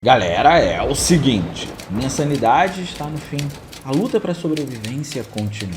Galera, é o seguinte, minha sanidade está no fim, a luta para a sobrevivência continua,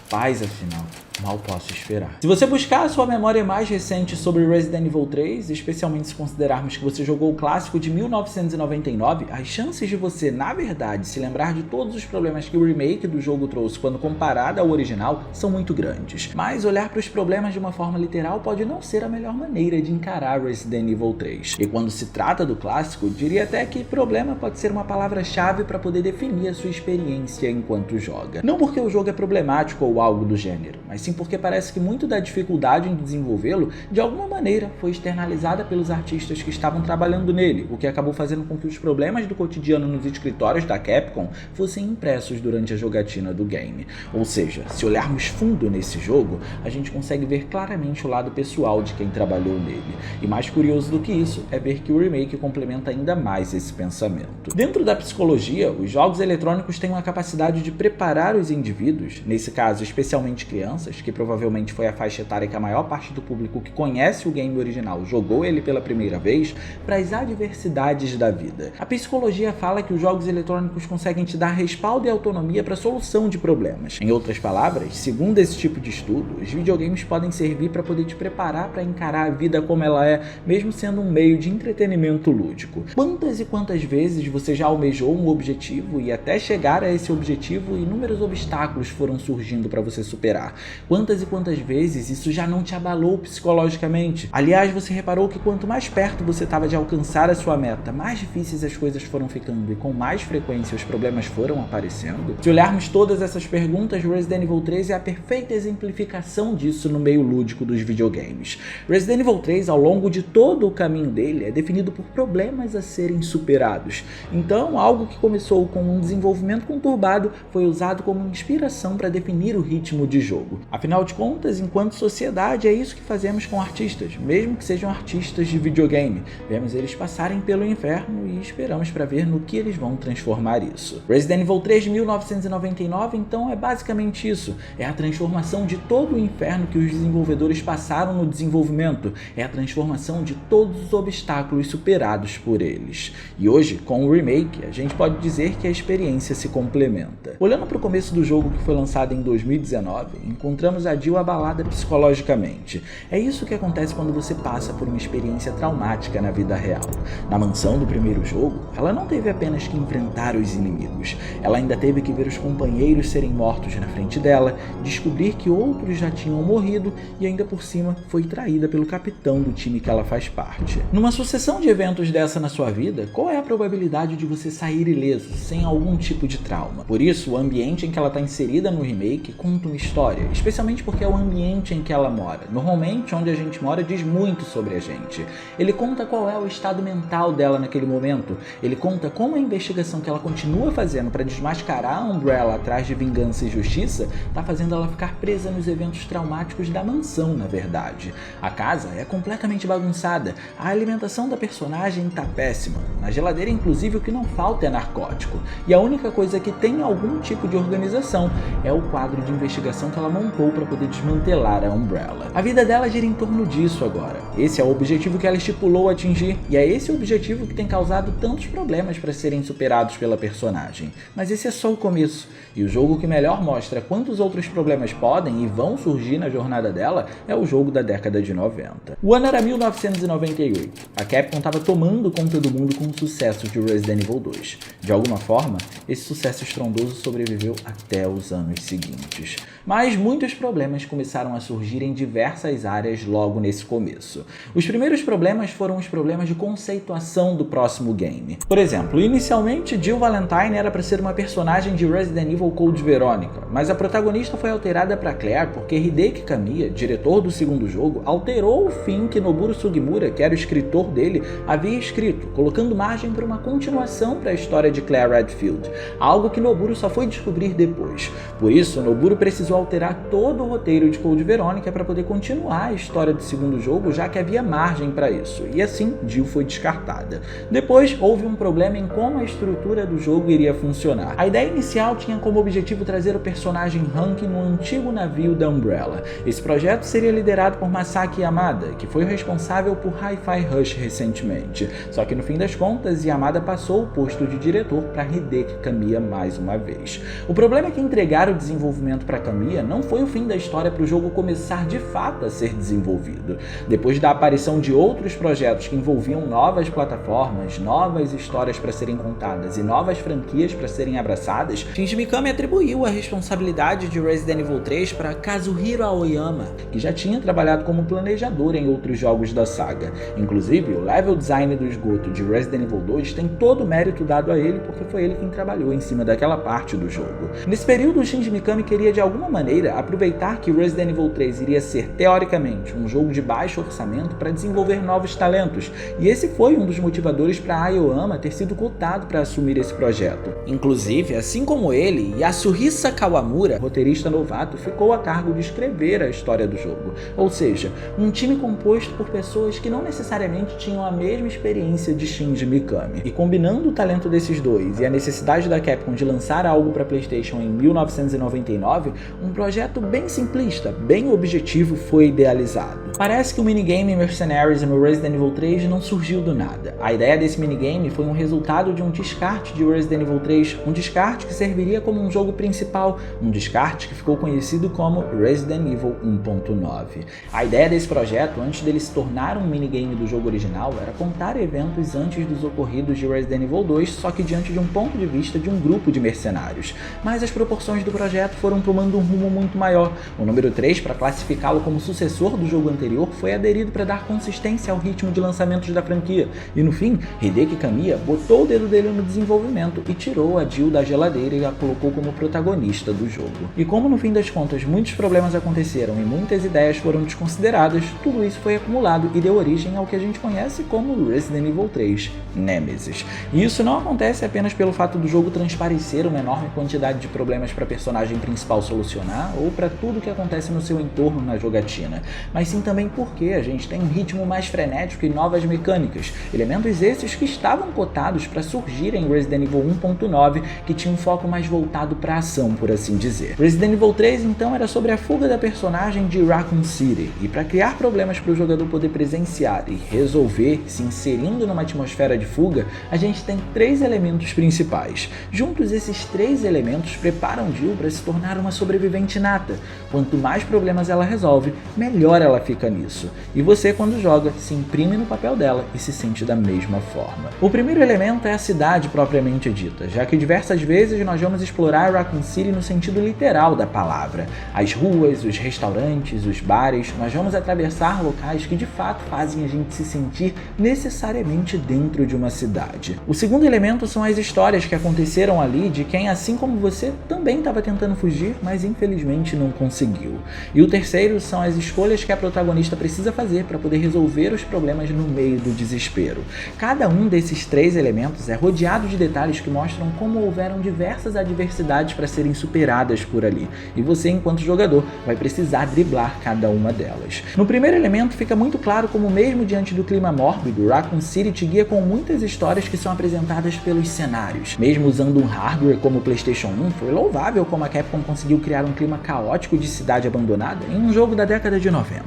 paz afinal, mal posso esperar. Se você buscar a sua memória mais recente sobre Resident Evil 3, especialmente se considerarmos que você jogou o clássico de 1999, as chances de você, na verdade, se lembrar de todos os problemas que o remake do jogo trouxe quando comparado ao original são muito grandes. Mas olhar para os problemas de uma forma literal pode não ser a melhor maneira de encarar Resident Evil 3. E quando se trata do clássico, diria até que problema pode ser uma palavra-chave para poder definir a sua experiência enquanto joga. Não porque o jogo é problemático ou algo do gênero, mas sim porque parece que muito da dificuldade em desenvolvê-lo, de alguma maneira, foi externalizada pelos artistas que estavam trabalhando nele, o que acabou fazendo com que os problemas do cotidiano nos escritórios da Capcom fossem impressos durante a jogatina do game. Ou seja, se olharmos fundo nesse jogo, a gente consegue ver claramente o lado pessoal de quem trabalhou nele. E mais curioso do que isso, é ver que o remake complementa ainda mais esse pensamento. Dentro da psicologia, os jogos eletrônicos têm uma capacidade de preparar os indivíduos, nesse caso especialmente crianças, que provavelmente foi a faixa etária que a maior parte do público que conhece o game original jogou ele pela primeira vez, para as adversidades da vida. A psicologia fala que os jogos eletrônicos conseguem te dar respaldo e autonomia para a solução de problemas. Em outras palavras, segundo esse tipo de estudo, os videogames podem servir para poder te preparar para encarar a vida como ela é, mesmo sendo um meio de entretenimento lúdico. Quantas e quantas vezes você já almejou um objetivo e até chegar a esse objetivo inúmeros obstáculos foram surgindo para você superar? Quantas e quantas vezes isso já não te abalou psicologicamente? Aliás, você reparou que quanto mais perto você estava de alcançar a sua meta, mais difíceis as coisas foram ficando e com mais frequência os problemas foram aparecendo? Se olharmos todas essas perguntas, Resident Evil 3 é a perfeita exemplificação disso no meio lúdico dos videogames. Resident Evil 3, ao longo de todo o caminho dele, é definido por problemas a serem superados. Então, algo que começou com um desenvolvimento conturbado foi usado como inspiração para definir o ritmo de jogo. Afinal de contas, enquanto sociedade, é isso que fazemos com artistas, mesmo que sejam artistas de videogame. Vemos eles passarem pelo inferno e esperamos para ver no que eles vão transformar isso. Resident Evil 3 de 1999, então, é basicamente isso. É a transformação de todo o inferno que os desenvolvedores passaram no desenvolvimento. É a transformação de todos os obstáculos superados por eles. E hoje, com o remake, a gente pode dizer que a experiência se complementa. Olhando para o começo do jogo que foi lançado em 2019, encontramos a Jill abalada psicologicamente. É isso que acontece quando você passa por uma experiência traumática na vida real. Na mansão do primeiro jogo, ela não teve apenas que enfrentar os inimigos, ela ainda teve que ver os companheiros serem mortos na frente dela, descobrir que outros já tinham morrido e ainda por cima foi traída pelo capitão do time que ela faz parte. Numa sucessão de eventos dessa na sua vida, qual é a probabilidade de você sair ileso, sem algum tipo de trauma? Por isso, o ambiente em que ela está inserida no remake conta uma história, especialmente porque é o ambiente em que ela mora. Normalmente, onde a gente mora diz muito sobre a gente. Ele conta qual é o estado mental dela naquele momento. Ele conta como a investigação que ela continua fazendo para desmascarar a Umbrella atrás de vingança e justiça está fazendo ela ficar presa nos eventos traumáticos da mansão, na verdade. A casa é completamente bagunçada. A alimentação da personagem está péssima. Na geladeira, inclusive, o que não falta é narcótico. E a única coisa que tem algum tipo de organização é o quadro de investigação que ela montou para poder desmantelar a Umbrella. A vida dela gira em torno disso agora. Esse é o objetivo que ela estipulou atingir, e é esse o objetivo que tem causado tantos problemas para serem superados pela personagem. Mas esse é só o começo, e o jogo que melhor mostra quantos outros problemas podem e vão surgir na jornada dela é o jogo da década de 90. O ano era 1998. A Capcom estava tomando conta do mundo com o sucesso de Resident Evil 2. De alguma forma, esse sucesso estrondoso sobreviveu até os anos seguintes. Mas muitos problemas começaram a surgir em diversas áreas logo nesse começo. Os primeiros problemas foram os problemas de conceituação do próximo game. Por exemplo, inicialmente Jill Valentine era para ser uma personagem de Resident Evil Code Veronica, mas a protagonista foi alterada para Claire porque Hideki Kamiya, diretor do segundo jogo, alterou o fim que Noboru Sugimura, que era o escritor dele, havia escrito, colocando margem para uma continuação para a história de Claire Redfield, algo que Noboru só foi descobrir depois. Por isso, Noboru precisou alterar todo o roteiro de Code Veronica para poder continuar a história do segundo jogo, já que havia margem para isso, e assim Jill foi descartada. Depois houve um problema em como a estrutura do jogo iria funcionar. A ideia inicial tinha como objetivo trazer o personagem Hank no antigo navio da Umbrella. Esse projeto seria liderado por Masaki Yamada, que foi o responsável por Hi-Fi Rush recentemente. Só que no fim das contas, Yamada passou o posto de diretor para Hideki Kamiya mais uma vez. O problema é que entregar o desenvolvimento para Kamiya não foi o fim da história para o jogo começar de fato a ser desenvolvido. Depois da aparição de outros projetos que envolviam novas plataformas, novas histórias para serem contadas e novas franquias para serem abraçadas, Shinji Mikami atribuiu a responsabilidade de Resident Evil 3 para Kazuhiro Aoyama, que já tinha trabalhado como planejador em outros jogos da saga. Inclusive, o level design do esgoto de Resident Evil 2 tem todo o mérito dado a ele, porque foi ele quem trabalhou em cima daquela parte do jogo. Nesse período, o Shinji Mikami queria de alguma maneira aproveitar que Resident Evil 3 iria ser, teoricamente, um jogo de baixo orçamento para desenvolver novos talentos, e esse foi um dos motivadores para Aoyama ter sido cotado para assumir esse projeto. Inclusive, assim como ele, Yasuhisa Kawamura, roteirista novato, ficou a cargo de escrever a história do jogo, ou seja, um time composto por pessoas que não necessariamente tinham a mesma experiência de Shinji Mikami. E combinando o talento desses dois e a necessidade da Capcom de lançar algo para PlayStation em 1999, um projeto bem simplista, bem objetivo foi idealizado. Parece que o minigame Mercenaries no Resident Evil 3 não surgiu do nada. A ideia desse minigame foi um resultado de um descarte de Resident Evil 3, um descarte que serviria como um jogo principal, um descarte que ficou conhecido como Resident Evil 1.9. A ideia desse projeto, antes dele se tornar um minigame do jogo original, era contar eventos antes dos ocorridos de Resident Evil 2, só que diante de um ponto de vista de um grupo de mercenários. Mas as proporções do projeto foram tomando um rumo muito maior. O número 3, para classificá-lo como sucessor do jogo anterior, foi aderido para dar consistência ao ritmo de lançamentos da franquia. E no fim, Hideki Kamiya botou o dedo dele no desenvolvimento e tirou a Jill da geladeira e a colocou como protagonista do jogo. E como no fim das contas muitos problemas aconteceram e muitas ideias foram desconsideradas, tudo isso foi acumulado e deu origem ao que a gente conhece como Resident Evil 3 Nemesis. E isso não acontece apenas pelo fato do jogo transparecer uma enorme quantidade de problemas para a personagem principal solucionar ou para tudo que acontece no seu entorno na jogatina, mas sim também porque a gente tem um ritmo mais frenético e novas mecânicas, elementos esses que estavam cotados para surgir em Resident Evil 1.9, que tinha um foco mais voltado para a ação, por assim dizer. Resident Evil 3 então era sobre a fuga da personagem de Raccoon City, e para criar problemas para o jogador poder presenciar e resolver se inserindo numa atmosfera de fuga, a gente tem três elementos principais. Juntos, esses três elementos preparam Jill para se tornar uma sobrevivente nata. Quanto mais problemas ela resolve, melhor ela fica nisso. E você, quando joga, se imprime no papel dela e se sente da mesma forma. O primeiro elemento é a cidade propriamente dita, já que diversas vezes nós vamos explorar Raccoon City no sentido literal da palavra. As ruas, os restaurantes, os bares, nós vamos atravessar locais que de fato fazem a gente se sentir necessariamente dentro de uma cidade. O segundo elemento são as histórias que aconteceram ali de quem, assim como você, também estava tentando fugir, mas infelizmente não conseguiu. E o terceiro são as escolhas que a protagonista precisa fazer para poder resolver os problemas no meio do desespero. Cada um desses três elementos é rodeado de detalhes que mostram como houveram diversas adversidades para serem superadas por ali, e você, enquanto jogador, vai precisar driblar cada uma delas. No primeiro elemento fica muito claro como, mesmo diante do clima mórbido, Raccoon City te guia com muitas histórias que são apresentadas pelos cenários. Mesmo usando um hardware como o PlayStation 1, foi louvável como a Capcom conseguiu criar um clima caótico de cidade abandonada em um jogo da década de 90.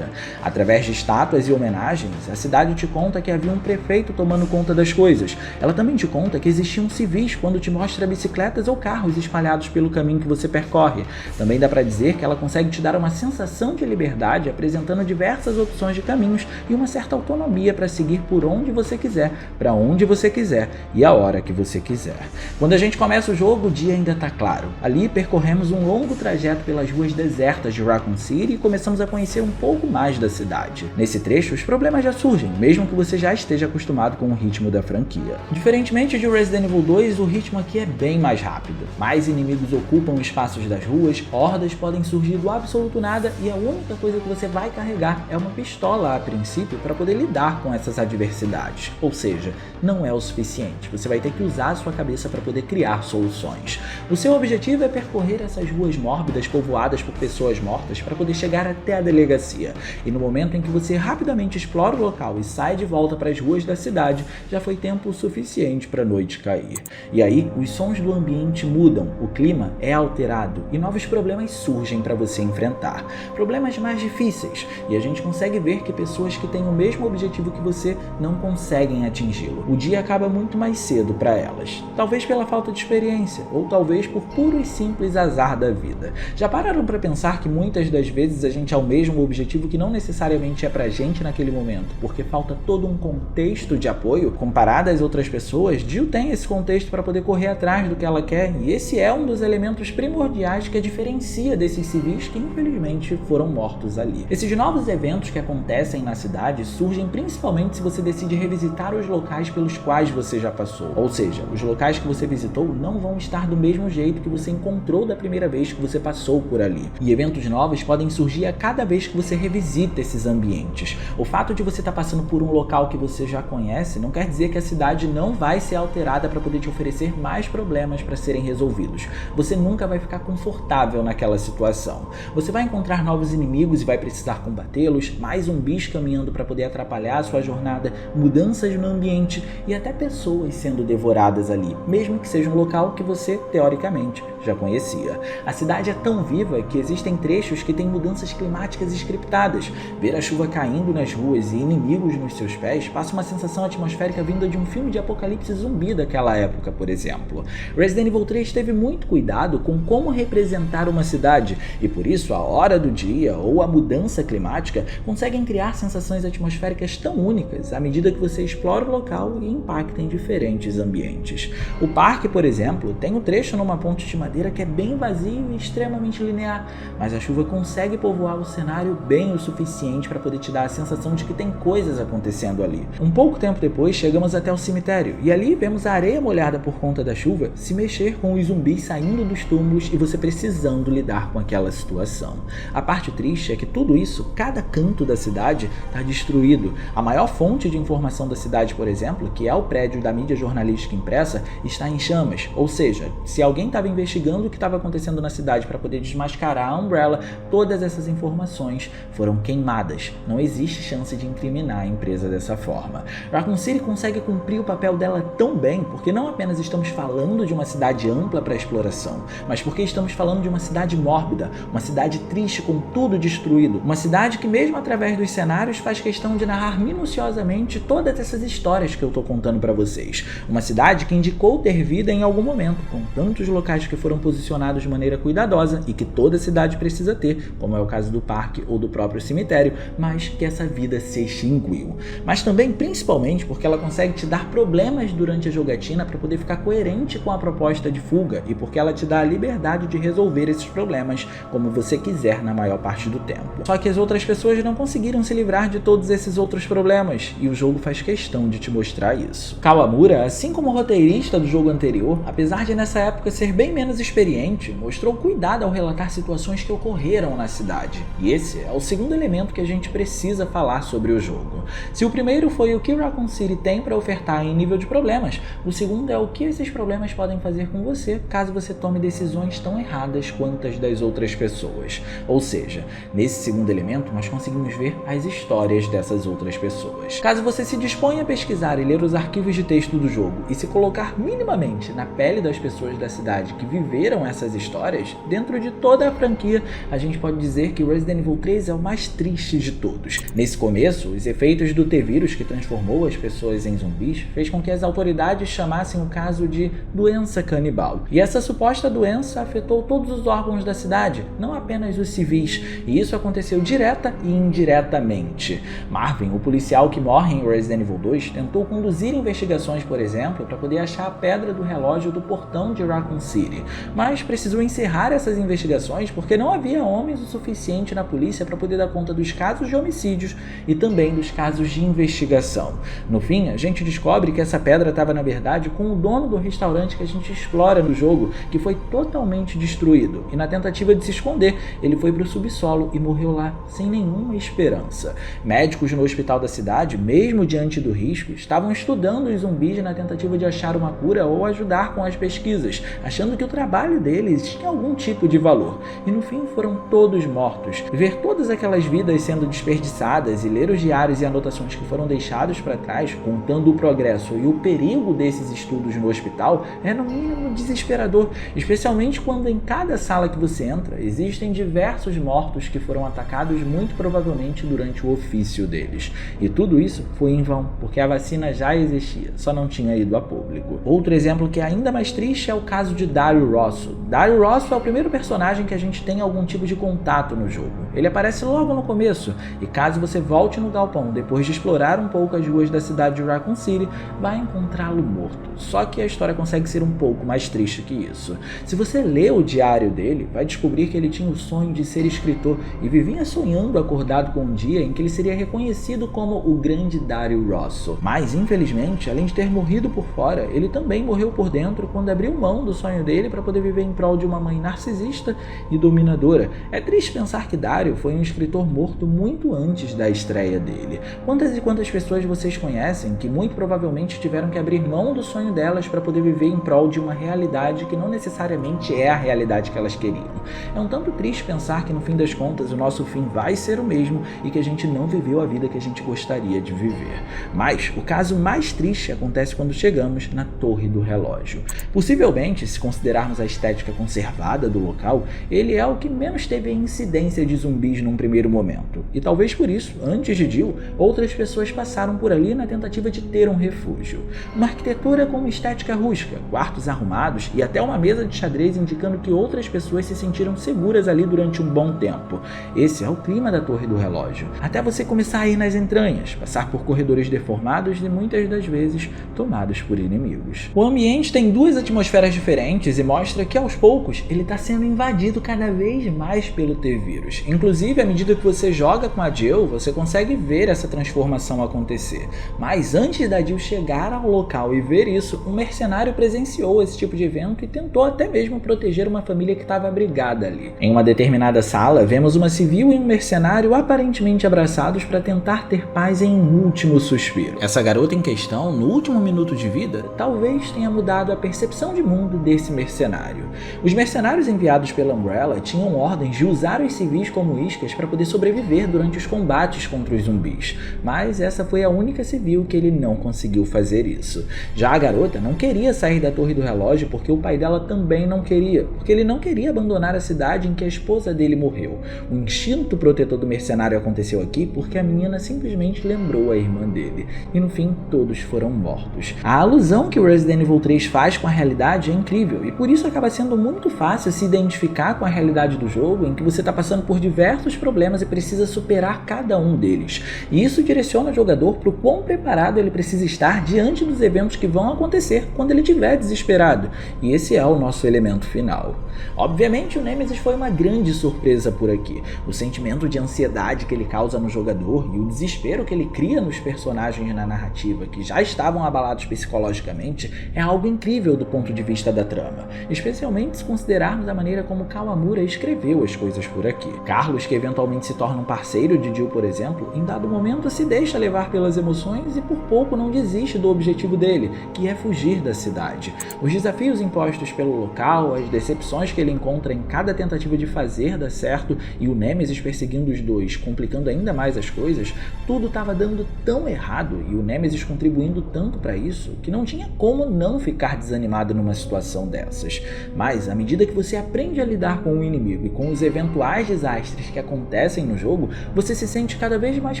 Através de estátuas e homenagens, a cidade te conta que havia um prefeito tomando conta das coisas. Ela também te conta que existiam civis quando te mostra bicicletas ou carros espalhados pelo caminho que você percorre. Também dá pra dizer que ela consegue te dar uma sensação de liberdade, apresentando diversas opções de caminhos e uma certa autonomia para seguir por onde você quiser, para onde você quiser e a hora que você quiser. Quando a gente começa o jogo, o dia ainda tá claro. Ali percorremos um longo trajeto pelas ruas desertas de Raccoon City e começamos a conhecer um pouco mais finais da cidade. Nesse trecho, os problemas já surgem, mesmo que você já esteja acostumado com o ritmo da franquia. Diferentemente de Resident Evil 2, o ritmo aqui é bem mais rápido. Mais inimigos ocupam espaços das ruas, hordas podem surgir do absoluto nada e a única coisa que você vai carregar é uma pistola a princípio para poder lidar com essas adversidades. Ou seja, não é o suficiente. Você vai ter que usar a sua cabeça para poder criar soluções. O seu objetivo é percorrer essas ruas mórbidas povoadas por pessoas mortas para poder chegar até a delegacia. E no momento em que você rapidamente explora o local e sai de volta para as ruas da cidade, já foi tempo suficiente para a noite cair. E aí, os sons do ambiente mudam, o clima é alterado e novos problemas surgem para você enfrentar. Problemas mais difíceis, e a gente consegue ver que pessoas que têm o mesmo objetivo que você não conseguem atingi-lo. O dia acaba muito mais cedo para elas. Talvez pela falta de experiência, ou talvez por puro e simples azar da vida. Já pararam para pensar que muitas das vezes a gente almeja um objetivo que não necessariamente é pra gente naquele momento, porque falta todo um contexto de apoio? Comparado às outras pessoas, Jill tem esse contexto para poder correr atrás do que ela quer, e esse é um dos elementos primordiais que a diferencia desses civis que infelizmente foram mortos ali. Esses novos eventos que acontecem na cidade surgem principalmente se você decide revisitar os locais pelos quais você já passou. Ou seja, os locais que você visitou não vão estar do mesmo jeito que você encontrou da primeira vez que você passou por ali. E eventos novos podem surgir a cada vez que você revisita esses ambientes. O fato de você estar passando por um local que você já conhece não quer dizer que a cidade não vai ser alterada para poder te oferecer mais problemas para serem resolvidos. Você nunca vai ficar confortável naquela situação. Você vai encontrar novos inimigos e vai precisar combatê-los, mais zumbis caminhando para poder atrapalhar a sua jornada, mudanças no ambiente e até pessoas sendo devoradas ali, mesmo que seja um local que você, teoricamente, já conhecia. A cidade é tão viva que existem trechos que têm mudanças climáticas scriptadas. Ver a chuva caindo nas ruas e inimigos nos seus pés passa uma sensação atmosférica vinda de um filme de apocalipse zumbi daquela época, por exemplo. Resident Evil 3 teve muito cuidado com como representar uma cidade, e por isso a hora do dia ou a mudança climática conseguem criar sensações atmosféricas tão únicas à medida que você explora o local e impacta em diferentes ambientes. O parque, por exemplo, tem um trecho numa ponte de madeira que é bem vazio e extremamente linear, mas a chuva consegue povoar o cenário bem o suficiente para poder te dar a sensação de que tem coisas acontecendo ali. Um pouco tempo depois chegamos até o cemitério e ali vemos a areia molhada por conta da chuva se mexer com os zumbis saindo dos túmulos e você precisando lidar com aquela situação. A parte triste é que tudo isso, cada canto da cidade, está destruído. A maior fonte de informação da cidade, por exemplo, que é o prédio da mídia jornalística impressa, está em chamas, ou seja, se alguém estava investigando o que estava acontecendo na cidade para poder desmascarar a Umbrella, todas essas informações foram queimadas. Não existe chance de incriminar a empresa dessa forma. Raccoon City consegue cumprir o papel dela tão bem porque não apenas estamos falando de uma cidade ampla para exploração, mas porque estamos falando de uma cidade mórbida, uma cidade triste com tudo destruído, uma cidade que mesmo através dos cenários faz questão de narrar minuciosamente todas essas histórias que eu estou contando para vocês. Uma cidade que indicou ter vida em algum momento, com tantos locais que foram posicionados de maneira cuidadosa e que toda cidade precisa ter, como é o caso do parque ou do próprio cemitério, mas que essa vida se extinguiu. Mas também, principalmente, porque ela consegue te dar problemas durante a jogatina para poder ficar coerente com a proposta de fuga e porque ela te dá a liberdade de resolver esses problemas como você quiser na maior parte do tempo. Só que as outras pessoas não conseguiram se livrar de todos esses outros problemas e o jogo faz questão de te mostrar isso. Kawamura, assim como o roteirista do jogo anterior, apesar de nessa época ser bem menos experiente, mostrou cuidado ao relatar situações que ocorreram na cidade. E esse é o segundo elemento que a gente precisa falar sobre o jogo. Se o primeiro foi o que Raccoon City tem para ofertar em nível de problemas, o segundo é o que esses problemas podem fazer com você caso você tome decisões tão erradas quanto as das outras pessoas. Ou seja, nesse segundo elemento nós conseguimos ver as histórias dessas outras pessoas. Caso você se disponha a pesquisar e ler os arquivos de texto do jogo e se colocar minimamente na pele das pessoas da cidade que viveram essas histórias, dentro de toda a franquia, a gente pode dizer que Resident Evil 3 é o mais triste de todos. Nesse começo, os efeitos do T-Vírus que transformou as pessoas em zumbis fez com que as autoridades chamassem o caso de doença canibal. E essa suposta doença afetou todos os órgãos da cidade, não apenas os civis, e isso aconteceu direta e indiretamente. Marvin, o policial que morre em Resident Evil 2, tentou conduzir investigações, por exemplo, para poder achar a pedra do relógio do portão de Raccoon City, mas precisou encerrar essas investigações porque não havia homens o suficiente na polícia para poder dar conta conta dos casos de homicídios e também dos casos de investigação. No fim, a gente descobre que essa pedra estava na verdade com o dono do restaurante que a gente explora no jogo, que foi totalmente destruído, e na tentativa de se esconder, ele foi para o subsolo e morreu lá sem nenhuma esperança. Médicos no hospital da cidade, mesmo diante do risco, estavam estudando os zumbis na tentativa de achar uma cura ou ajudar com as pesquisas, achando que o trabalho deles tinha algum tipo de valor. E no fim foram todos mortos. Ver todas aquelas vidas sendo desperdiçadas e ler os diários e anotações que foram deixados para trás, contando o progresso e o perigo desses estudos no hospital, é no mínimo desesperador, especialmente quando em cada sala que você entra existem diversos mortos que foram atacados muito provavelmente durante o ofício deles. E tudo isso foi em vão, porque a vacina já existia, só não tinha ido a público. Outro exemplo que é ainda mais triste é o caso de Dario Rosso. Dario Rosso é o primeiro personagem que a gente tem algum tipo de contato no jogo. Ele aparece logo no começo, e caso você volte no galpão depois de explorar um pouco as ruas da cidade de Raccoon City, vai encontrá-lo morto. Só que a história consegue ser um pouco mais triste que isso. Se você lê o diário dele, vai descobrir que ele tinha o sonho de ser escritor e vivia sonhando acordado com um dia em que ele seria reconhecido como o grande Dario Rosso. Mas, infelizmente, além de ter morrido por fora, ele também morreu por dentro quando abriu mão do sonho dele para poder viver em prol de uma mãe narcisista e dominadora. É triste pensar que Dario foi um escritor morto muito antes da estreia dele. Quantas e quantas pessoas vocês conhecem que muito provavelmente tiveram que abrir mão do sonho delas para poder viver em prol de uma realidade que não necessariamente é a realidade que elas queriam? É um tanto triste pensar que no fim das contas o nosso fim vai ser o mesmo e que a gente não viveu a vida que a gente gostaria de viver. Mas o caso mais triste acontece quando chegamos na Torre do Relógio. Possivelmente, se considerarmos a estética conservada do local, ele é o que menos teve a incidência de zumbis num primeiro momento. E talvez por isso, antes de Jill, outras pessoas passaram por ali na tentativa de ter um refúgio. Uma arquitetura com uma estética rústica, quartos arrumados e até uma mesa de xadrez indicando que outras pessoas se sentiram seguras ali durante um bom tempo. Esse é o clima da Torre do Relógio. Até você começar a ir nas entranhas, passar por corredores deformados e muitas das vezes tomados por inimigos. O ambiente tem duas atmosferas diferentes e mostra que aos poucos ele está sendo invadido cada vez mais pelo T-Vírus. Inclusive, à medida que você joga com a Jill, você consegue ver essa transformação acontecer. Mas antes da Jill chegar ao local e ver isso, um mercenário presenciou esse tipo de evento e tentou até mesmo proteger uma família que estava abrigada ali. Em uma determinada sala, vemos uma civil e um mercenário aparentemente abraçados para tentar ter paz em um último suspiro. Essa garota em questão, no último minuto de vida, talvez tenha mudado a percepção de mundo desse mercenário. Os mercenários enviados pela Umbrella tinham ordens de usar os civis como iscas para poder sobreviver durante os combates contra os zumbis, mas essa foi a única civil que ele não conseguiu fazer isso. Já a garota não queria sair da Torre do Relógio porque o pai dela também não queria, porque ele não queria abandonar a cidade em que a esposa dele morreu. O instinto protetor do mercenário aconteceu aqui porque a menina simplesmente lembrou a irmã dele, e no fim todos foram mortos. A alusão que o Resident Evil 3 faz com a realidade é incrível, e por isso acaba sendo muito fácil se identificar com a realidade do jogo, em que você está passando por diversos problemas e precisa superar cada um deles. E isso direciona o jogador para o quão preparado ele precisa estar diante dos eventos que vão acontecer quando ele estiver desesperado. E esse é o nosso elemento final. Obviamente, o Nemesis foi uma grande surpresa por aqui. O sentimento de ansiedade que ele causa no jogador e o desespero que ele cria nos personagens na narrativa, que já estavam abalados psicologicamente, é algo incrível do ponto de vista da trama, especialmente se considerarmos a maneira como Kawamura escreveu as coisas por aqui. Carlos, que eventualmente se torna um parceiro de Jill, por exemplo, em dado momento se deixa levar pelas emoções e por pouco não desiste do objetivo dele, que é fugir da cidade. Os desafios impostos pelo local, as decepções que ele encontra em cada tentativa de fazer dar certo e o Nemesis perseguindo os dois, complicando ainda mais as coisas, tudo estava dando tão errado e o Nemesis contribuindo tanto para isso que não tinha como não ficar desanimado numa situação dessas. Mas à medida que você aprende a lidar com o inimigo e com os eventuais desastres que acontecem no jogo, você se sente cada vez mais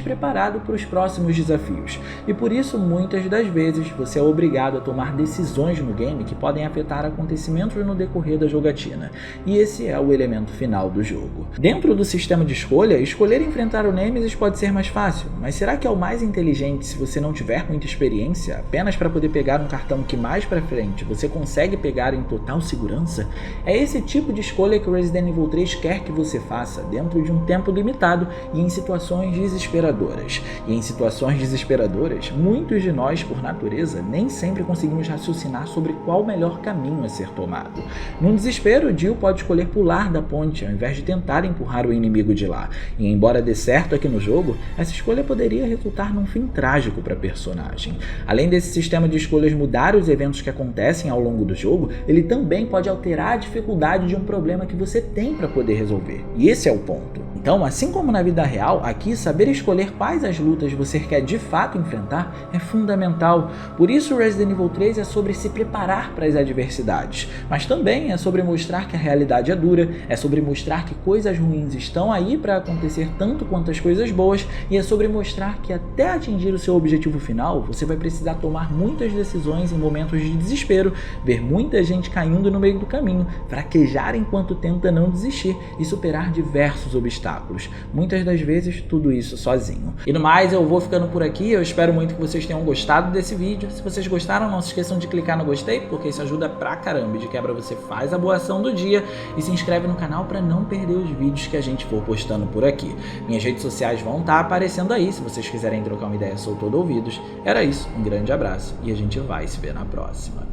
preparado para os próximos desafios. E por isso, muitas das vezes, você é obrigado a tomar decisões no game que podem afetar acontecimentos no decorrer da jogatina. E esse é o elemento final do jogo. Dentro do sistema de escolha, escolher enfrentar o Nemesis pode ser mais fácil, mas será que é o mais inteligente se você não tiver muita experiência, apenas para poder pegar um cartão que mais pra frente você consegue pegar em total segurança? É esse tipo de escolha que o Resident Evil 3 quer que você faça dentro dentro de um tempo limitado e em situações desesperadoras. E em situações desesperadoras, muitos de nós, por natureza, nem sempre conseguimos raciocinar sobre qual o melhor caminho a ser tomado. Num desespero, Jill pode escolher pular da ponte ao invés de tentar empurrar o inimigo de lá. E embora dê certo aqui no jogo, essa escolha poderia resultar num fim trágico para a personagem. Além desse sistema de escolhas mudar os eventos que acontecem ao longo do jogo, ele também pode alterar a dificuldade de um problema que você tem para poder resolver. E esse é o ponto. Então, assim como na vida real, aqui saber escolher quais as lutas você quer de fato enfrentar é fundamental. Por isso, Resident Evil 3 é sobre se preparar para as adversidades, mas também é sobre mostrar que a realidade é dura, é sobre mostrar que coisas ruins estão aí para acontecer tanto quanto as coisas boas, e é sobre mostrar que até atingir o seu objetivo final, você vai precisar tomar muitas decisões em momentos de desespero, ver muita gente caindo no meio do caminho, fraquejar enquanto tenta não desistir e superar diversos obstáculos. Muitas das vezes, tudo isso sozinho. E no mais, eu vou ficando por aqui. Eu espero muito que vocês tenham gostado desse vídeo. Se vocês gostaram, não se esqueçam de clicar no gostei, porque isso ajuda pra caramba. E de quebra você faz a boa ação do dia e se inscreve no canal para não perder os vídeos que a gente for postando por aqui. Minhas redes sociais vão estar aparecendo aí, se vocês quiserem trocar uma ideia, sou todo ouvidos. Era isso, um grande abraço e a gente vai se ver na próxima.